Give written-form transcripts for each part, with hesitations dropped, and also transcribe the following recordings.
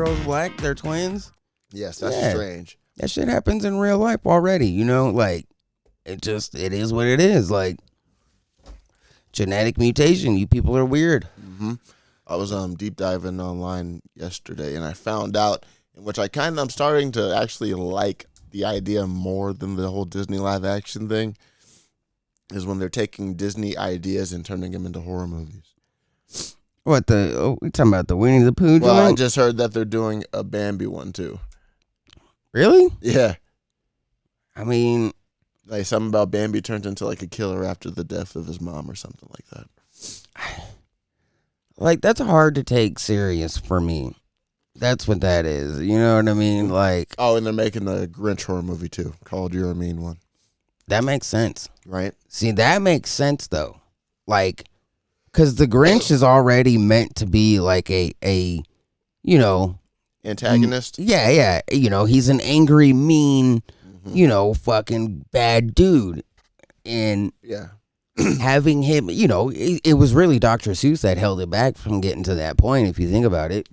girl's black. They're twins. Yes, that's strange. That shit happens in real life already. You know, like it is what it is. Like genetic mutation. You people are weird. Mm-hmm. I was deep diving online yesterday, and I found out, in which I'm starting to actually like the idea more than the whole Disney live action thing, is when they're taking Disney ideas and turning them into horror movies. What we talking about the Winnie the Pooh? Well, joint? I just heard that they're doing a Bambi one too. Really? Yeah. I mean, like something about Bambi turns into like a killer after the death of his mom or something like that. Like that's hard to take serious for me. That's what that is. You know what I mean? Like, oh, and they're making a Grinch horror movie too, called You're a Mean One. That makes sense, right? See, that makes sense though. Like, because the Grinch is already meant to be like a antagonist. Yeah. You know, he's an angry, mean, fucking bad dude, and having him, it was really Dr. Seuss that held it back from getting to that point. If you think about it,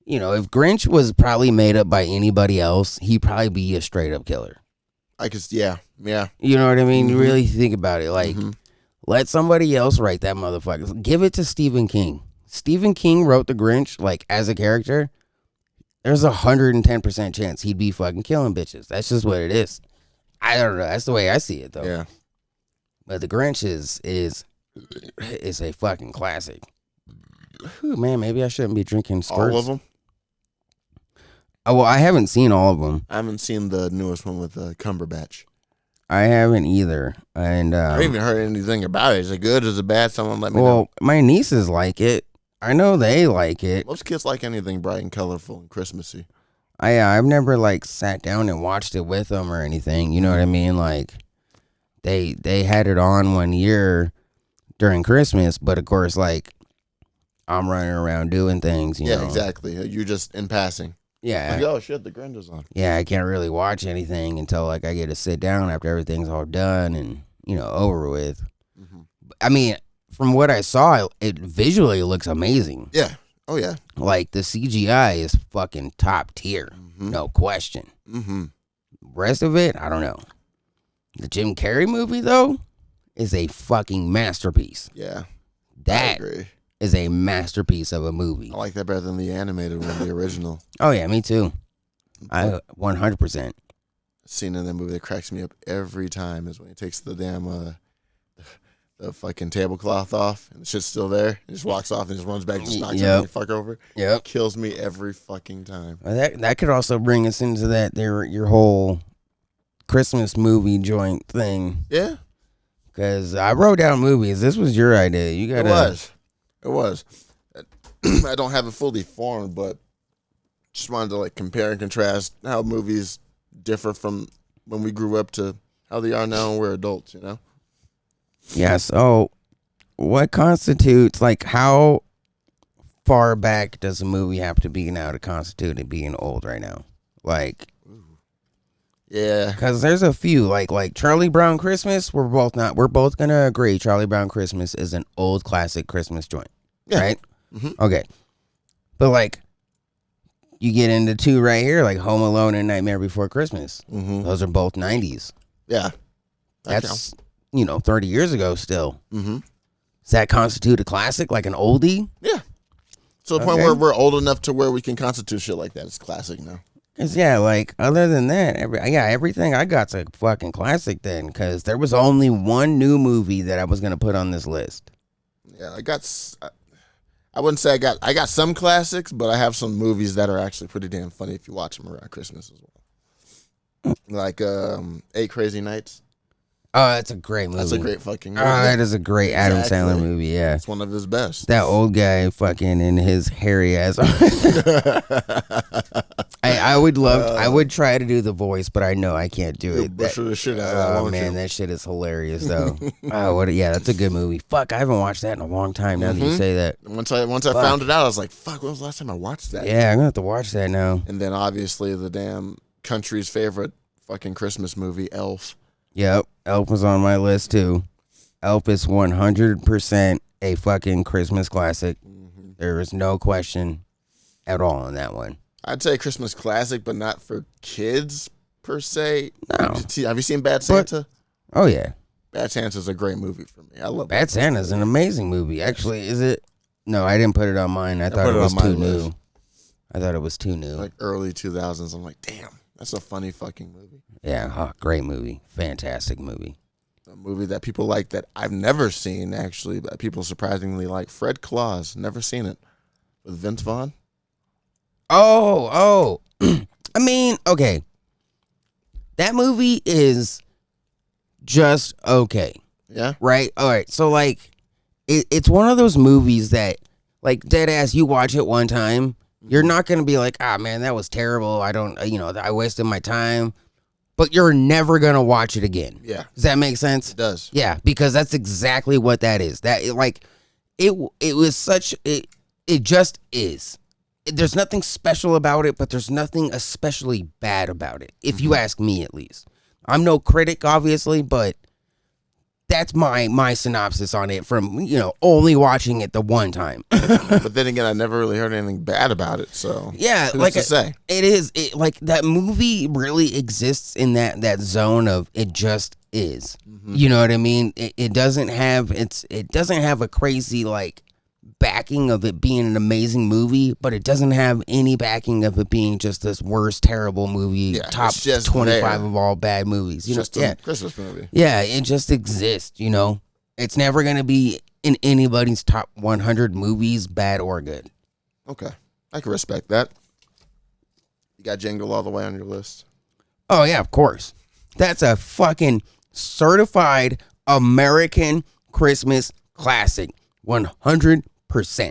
if Grinch was probably made up by anybody else, he'd probably be a straight up killer. Yeah. You know what I mean? You really think about it, like. Let somebody else write that motherfucker. Give it to Stephen King. Stephen King wrote the Grinch, like, as a character. There's 110% chance he'd be fucking killing bitches. That's just what it is. I don't know. That's the way I see it, though. Yeah. But the Grinch is a fucking classic. Ooh, man, maybe I shouldn't be drinking squirts. All of them? Oh, well, I haven't seen all of them. I haven't seen the newest one with Cumberbatch. I haven't either, and I haven't even heard anything about it. Is it good? Is it bad? Someone let me know. Well, my nieces like it. I know they like it. Most kids like anything bright and colorful and Christmassy. I've never like sat down and watched it with them or anything. You know what I mean? Like they had it on one year during Christmas, but of course, like I'm running around doing things. You know? Exactly. You're just in passing. Yeah. Like, oh shit, the Grinch is on. Yeah, I can't really watch anything until like I get to sit down after everything's all done and over with. Mm-hmm. I mean, from what I saw, it visually looks amazing. Yeah. Oh yeah. Like the CGI is fucking top tier, no question. Mm-hmm. Rest of it, I don't know. The Jim Carrey movie though is a fucking masterpiece. Yeah. That I agree. Is a masterpiece of a movie. I like that better than the animated one, the original. Oh yeah, me too. I 100%. Scene in that movie that cracks me up every time is when he takes the damn the fucking tablecloth off and the shit's still there. He just walks off and just runs back and just knocks everything the fuck over. Yep. Kills me every fucking time. Well, that could also bring us into your whole Christmas movie joint thing. Yeah. Because I wrote down movies. This was your idea. You gotta. It was. I don't have it fully formed, but just wanted to like compare and contrast how movies differ from when we grew up to how they are now and we're adults, you know? Yeah, so what constitutes, like, how far back does a movie have to be now to constitute it being old right now? Like, yeah. Because there's a few, like Charlie Brown Christmas, we're both going to agree Charlie Brown Christmas is an old classic Christmas joint, right? Mm-hmm. Okay. But, like, you get into two right here, like Home Alone and Nightmare Before Christmas. Mm-hmm. Those are both 90s. Yeah. That's, 30 years ago still. Mm-hmm. Does that constitute a classic, like an oldie? Yeah. To the point where we're old enough to where we can constitute shit like that. It's classic now. Cause like other than that, everything I got's a fucking classic then. Cause there was only one new movie that I was gonna put on this list. Yeah, I wouldn't say I got some classics, but I have some movies that are actually pretty damn funny if you watch them around Christmas as well. Like 8 Crazy Nights. Oh, that's a great movie. That's a great fucking movie. Oh, that is a great Adam Sandler movie, yeah. It's one of his best. That old guy fucking in his hairy ass. I would try to do the voice, but I know I can't do it. Butcher the shit out of that, oh, man, that shit is hilarious, though. That's a good movie. Fuck, I haven't watched that in a long time now that you say that. Once I found it out, I was like, fuck, when was the last time I watched that? Yeah, I'm going to have to watch that now. And then, obviously, the damn country's favorite fucking Christmas movie, Elf. Yep, Elf was on my list too. Elf is 100% a fucking Christmas classic. Mm-hmm. There is no question at all on that one. I'd say Christmas classic, but not for kids per se. No. Have you seen Bad Santa? Oh yeah, Bad Santa's a great movie for me. I love Bad Santa's an amazing movie. Actually, is it? No, I didn't put it on mine. I thought it was too new. I thought it was too new. Like early 2000s. I'm like, damn, that's a funny fucking movie. Yeah, great movie. Fantastic movie. A movie that people like that I've never seen, actually, but people surprisingly like. Fred Claus. Never seen it. With Vince Vaughn. Oh. I mean, okay. That movie is just okay. Yeah. Right? All right. So, like, it's one of those movies that, like, dead ass, you watch it one time, you're not going to be like, ah, man, that was terrible. I wasted my time. But you're never going to watch it again. Yeah. Does that make sense? It does. Yeah, because that's exactly what that is. It was such, it just is. There's nothing special about it, but there's nothing especially bad about it, if you ask me at least. I'm no critic, obviously, but that's my synopsis on it from, only watching it the one time. But then again, I never really heard anything bad about it, so yeah, like to say. It is like that movie really exists in that zone of it just is. You know what I mean? It doesn't have a crazy like backing of it being an amazing movie, but it doesn't have any backing of it being just this worst terrible movie, top 25 there. Of all bad movies. It's just a Christmas movie. Yeah, it just exists, It's never going to be in anybody's top 100 movies, bad or good. Okay. I can respect that. You got Jingle All the Way on your list? Oh, yeah, of course. That's a fucking certified American Christmas classic. 100%.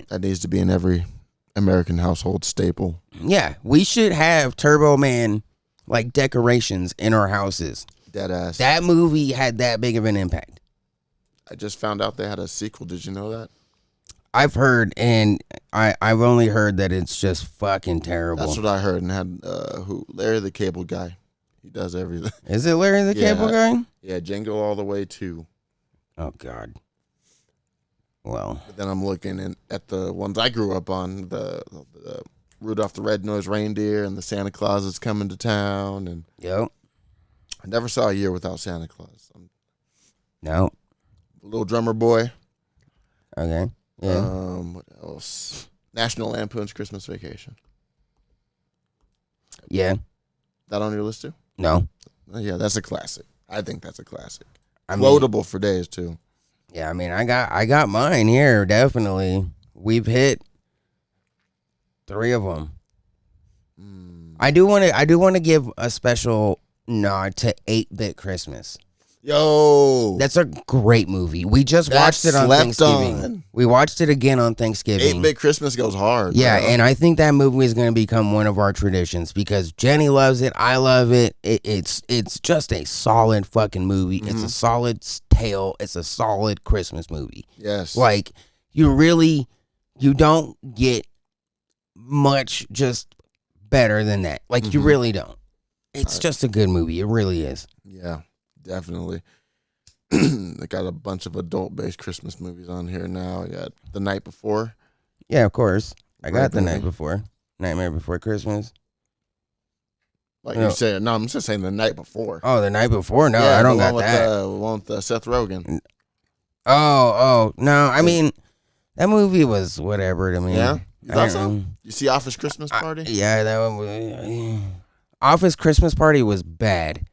That needs to be in every American household staple. Yeah, we should have Turbo Man like decorations in our houses. Deadass. That movie had that big of an impact. I just found out they had a sequel. Did you know that? I've heard, and I've only heard that it's just fucking terrible. That's what I heard, and had Larry the Cable Guy. He does everything. Is it Larry the Cable Guy? Yeah, Jingle All the Way 2. Oh God. Well, but then I'm looking at the ones I grew up on, the Rudolph the Red-Nosed Reindeer and the Santa Claus is Coming to Town, and yep. I never saw a year without Santa Claus. No. Little Drummer Boy. Okay. Yeah. What else? National Lampoon's Christmas Vacation. Yeah. That on your list too? No. Yeah, that's a classic. I think that's a classic. Quotable for days too. Yeah, I mean, I got mine here, definitely. We've hit 3 of them. I do want to give a special nod to 8-Bit Christmas. Yo, that's a great movie. We just watched it on Thanksgiving. We watched it again on Thanksgiving. 8-Bit Christmas goes hard. Yeah, bro. and I think that movie is going to become one of our traditions because Jenny loves it. I love it. It's just a solid fucking movie. It's a solid tale. It's a solid Christmas movie. Yes. Like you don't get much just better than that. Like you really don't. It's just a good movie. It really is. Yeah. Definitely. They got a bunch of adult-based Christmas movies on here now. You got The Night Before. Yeah, of course. I got The Night Before. Nightmare Before Christmas. Like you said, no, I'm just saying The Night Before. Oh, The Night Before? No, I don't got that. The one with Seth Rogen. Oh, no. I mean, that movie was whatever to me. Yeah? You thought so? You see Office Christmas Party? Yeah, that one was... Office Christmas Party was bad.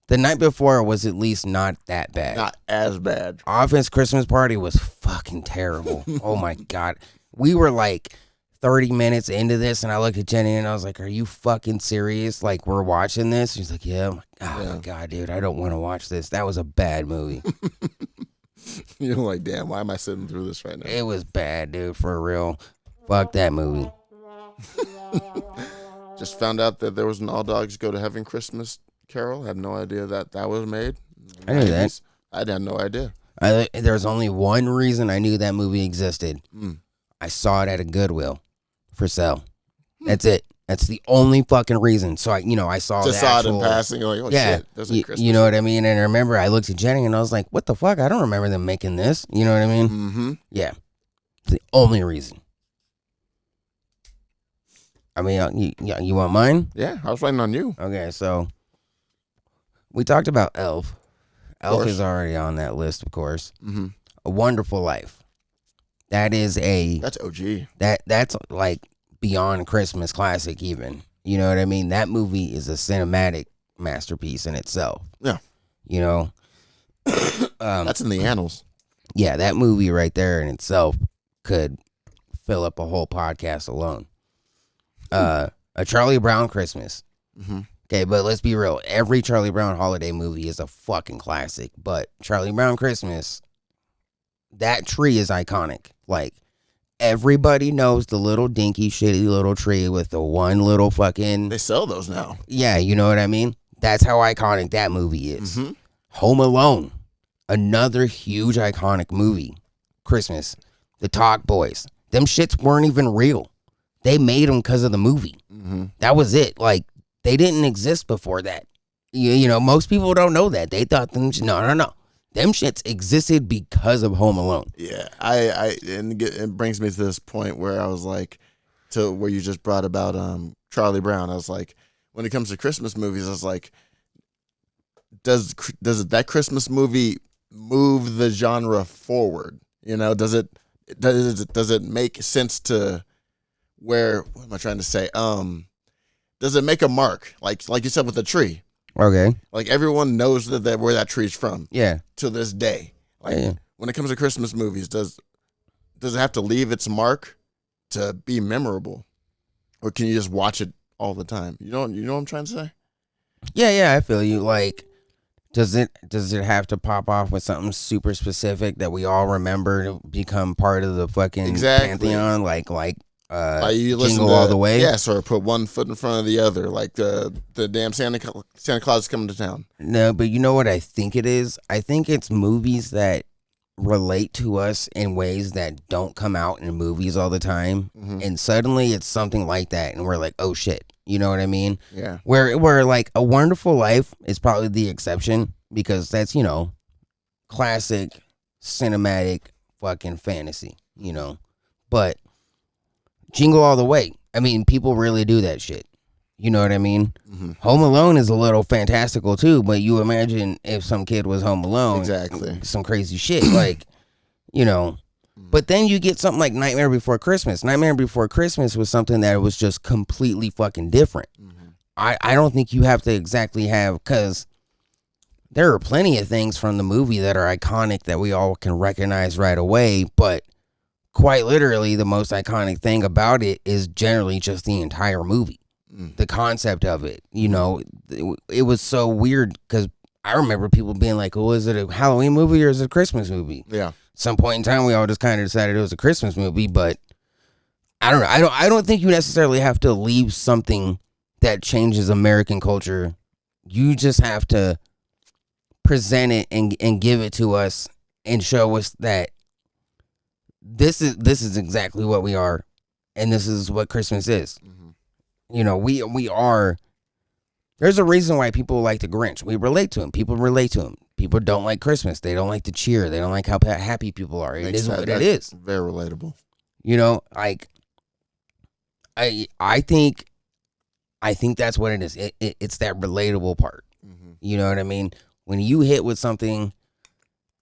The Night Before was at least not that bad. Not as bad. Office Christmas Party was fucking terrible. Oh my God. We were like 30 minutes into this and I looked at Jenny and I was like, are you fucking serious? Like we're watching this? She's like, yeah. I'm like, my God, dude, I don't want to watch this. That was a bad movie. You're like, damn, why am I sitting through this right now? It was bad, dude, for real. Fuck that movie. Just found out that there was an All Dogs Go to Heaven Christmas Carol. Had no idea that was made. I knew that. I had no idea. There's only one reason I knew that movie existed. I saw it at a Goodwill for sale. That's it. That's the only fucking reason. So I saw just saw it in passing. You're like, oh shit, there's a Christmas. You know what I mean? And I remember I looked at Jenny and I was like, what the fuck? I don't remember them making this. You know what I mean? Yeah. It's the only reason. I mean, you want mine? Yeah, I was waiting on you. Okay, so we talked about Elf. Elf is already on that list, of course. Mm-hmm. A Wonderful Life. That's OG. That's like beyond Christmas classic even. You know what I mean? That movie is a cinematic masterpiece in itself. Yeah. You know? That's in the annals. Yeah, that movie right there in itself could fill up a whole podcast alone. A Charlie Brown Christmas. Mm-hmm. Okay, but let's be real. Every Charlie Brown holiday movie is a fucking classic. But Charlie Brown Christmas, that tree is iconic. Like, everybody knows the little dinky, shitty little tree with the one little fucking... They sell those now. Yeah, you know what I mean? That's how iconic that movie is. Mm-hmm. Home Alone, another huge iconic movie. Christmas, The Talk Boys. Them shits weren't even real. They made them because of the movie. Mm-hmm. That was it. Like, they didn't exist before that. You know, most people don't know that. They thought them. No. Them shits existed because of Home Alone. Yeah, and it brings me to this point where I was like, to where you just brought about Charlie Brown. I was like, when it comes to Christmas movies, I was like, does that Christmas movie move the genre forward? You know, does it make sense to where? What am I trying to say? Does it make a mark like you said with the tree? Okay. Like everyone knows that where that tree's from. Yeah. To this day, like Yeah. when it comes to Christmas movies, does it have to leave its mark to be memorable, or can you just watch it all the time? You know what I'm trying to say? Yeah, I feel you. Like, does it have to pop off with something super specific that we all remember to become part of the fucking pantheon? Like you listen Jingle to, All the Way? Yes, or put one foot in front of the other, like the damn Santa Claus is coming to town. No, but you know what I think it is? I think it's movies that relate to us in ways that don't come out in movies all the time. Mm-hmm. And suddenly it's something like that and we're like, oh shit. You know what I mean? Yeah. Where like A Wonderful Life is probably the exception because that's, you know, classic cinematic fucking fantasy, you know. But Jingle All the Way, I mean, people really do that shit. You know what I mean? Mm-hmm. Home Alone is a little fantastical too, but you imagine if some kid was home alone. Exactly. Some crazy shit, like, you know. But then you get something like Nightmare Before Christmas. Nightmare Before Christmas was something that was just completely fucking different. Mm-hmm. I don't think you have to exactly have, because there are plenty of things from the movie that are iconic that we all can recognize right away, but quite literally, the most iconic thing about it is generally just the entire movie. The concept of it, you know, it was so weird because I remember people being like, "Oh, is it a Halloween movie or is it a Christmas movie?" Yeah. Some point in time, we all just kind of decided it was a Christmas movie, but I don't know. I don't think you necessarily have to leave something that changes American culture. You just have to present it and give it to us and show us that this is exactly what we are, and this is what Christmas is. Mm-hmm. You know, we are. There's a reason why people like the Grinch. We relate to him. People relate to him. People don't like Christmas. They don't like the cheer. They don't like how happy people are. It is what it is. Very relatable. You know, like I think that's what it is. It's that relatable part. Mm-hmm. You know what I mean? When you hit with something,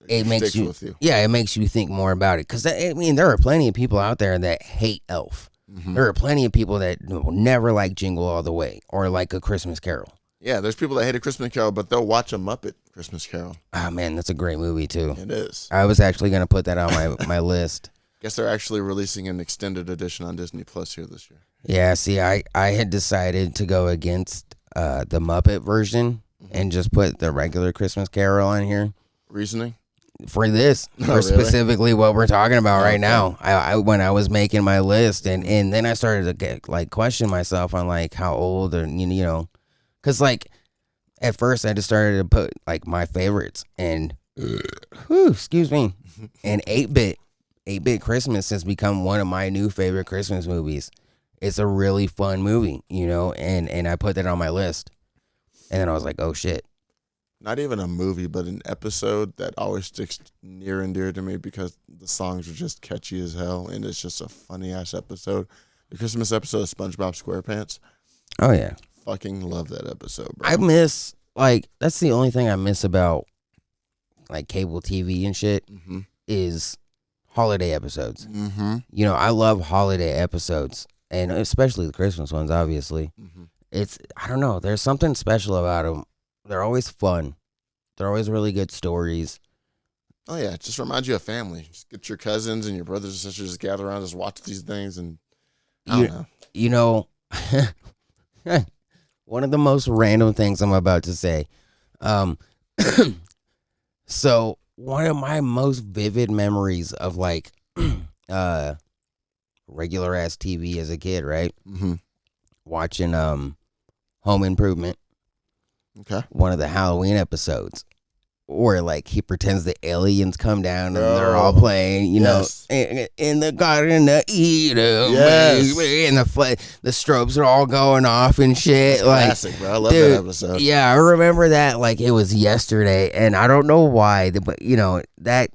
it makes you. Yeah, it makes you think more about it. Because I mean, there are plenty of people out there that hate Elf. Mm-hmm. There are plenty of people that will never like Jingle All the Way or like A Christmas Carol. Yeah, there's people that hate A Christmas Carol, but they'll watch a Muppet Christmas Carol. Oh, man, that's a great movie, too. It is. I was actually going to put that on my list. Guess they're actually releasing an extended edition on Disney Plus here this year. Yeah, see, I had decided to go against the Muppet version and just put the regular Christmas Carol on here. Reasoning? For this, for specifically what we're talking about right now. I when I was making my list and then I started to get like question myself on like how old or you know, because like at first I just started to put like my favorites and excuse me, and 8-Bit Christmas has become one of my new favorite Christmas movies. It's a really fun movie, you know, and I put that on my list, and then I was like, oh shit. Not even a movie, but an episode that always sticks near and dear to me because the songs are just catchy as hell, and it's just a funny-ass episode. The Christmas episode of SpongeBob SquarePants. Oh yeah, fucking love that episode, bro. I miss that's the only thing I miss about like cable TV and shit is holiday episodes. You know, I love holiday episodes, and especially the Christmas ones. Obviously, it's I don't know. There's something special about them. They're always fun. They're always really good stories. Oh yeah, it just reminds you of family. Just get your cousins and your brothers and sisters just gather around, just watch these things, and I don't know. You know, one of the most random things I'm about to say. So one of my most vivid memories of like regular ass TV as a kid, right? Watching Home Improvement. Okay. One of the Halloween episodes. Or like he pretends the aliens come down and they're all playing, you know, in the Garden of Eden. Yes. And the strobes are all going off and shit. That's like classic, bro. I love that episode. Yeah, I remember that like it was yesterday, and I don't know why, but you know that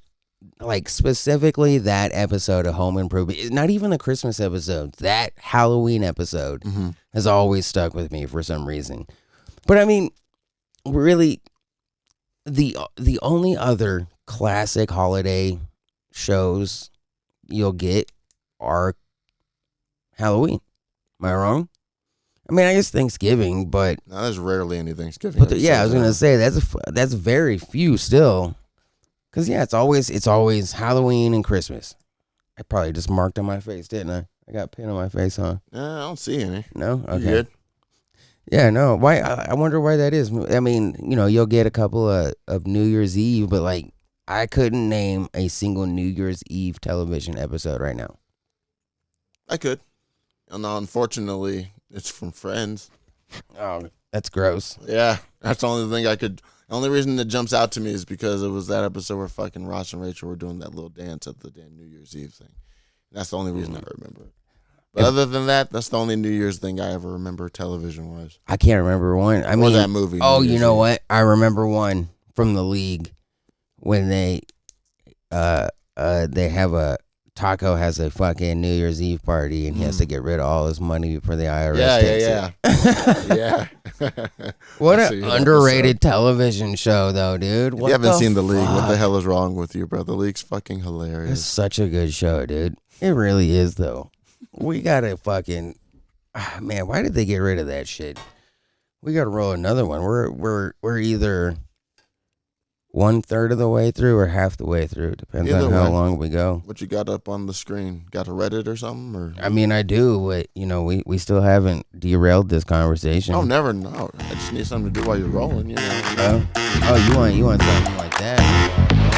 like specifically that episode of Home Improvement, not even the Christmas episode, that Halloween episode has always stuck with me for some reason. But I mean, really. The only other classic holiday shows you'll get are Halloween. Am I wrong? I mean, I guess Thanksgiving, but no, there's rarely any Thanksgiving. But I was gonna say that's very few still, because it's always Halloween and Christmas. I probably just marked on my face, didn't I? I got paint on my face, huh? I don't see any. No, okay. You good? Yeah, no. Why? I wonder why that is. I mean, you know, you'll get a couple of New Year's Eve, but like, I couldn't name a single New Year's Eve television episode right now. I could. And unfortunately, it's from Friends. Oh, that's gross. Yeah, that's the only thing I could. The only reason that jumps out to me is because it was that episode where fucking Ross and Rachel were doing that little dance at the damn New Year's Eve thing. That's the only reason I remember it. But other than that, that's the only New Year's thing I ever remember television-wise. I can't remember one. I mean, that movie. Oh, you know what? I remember one from the league when they have Taco has a fucking New Year's Eve party and he has to get rid of all his money before the IRS takes it. Yeah. What an underrated television show, though, dude. If you haven't seen The League, what the hell is wrong with you, bro? The League's fucking hilarious. It's such a good show, dude. It really is, though. We gotta fucking man. Why did they get rid of that shit? We gotta roll another one. We're either 1/3 of the way through or half the way through. Depends on how long we go. What you got up on the screen? Got a Reddit or something? Or I mean, I do, but you know, we still haven't derailed this conversation. Oh, never. No, I just need something to do while you're rolling. You know. Oh, you want something like that?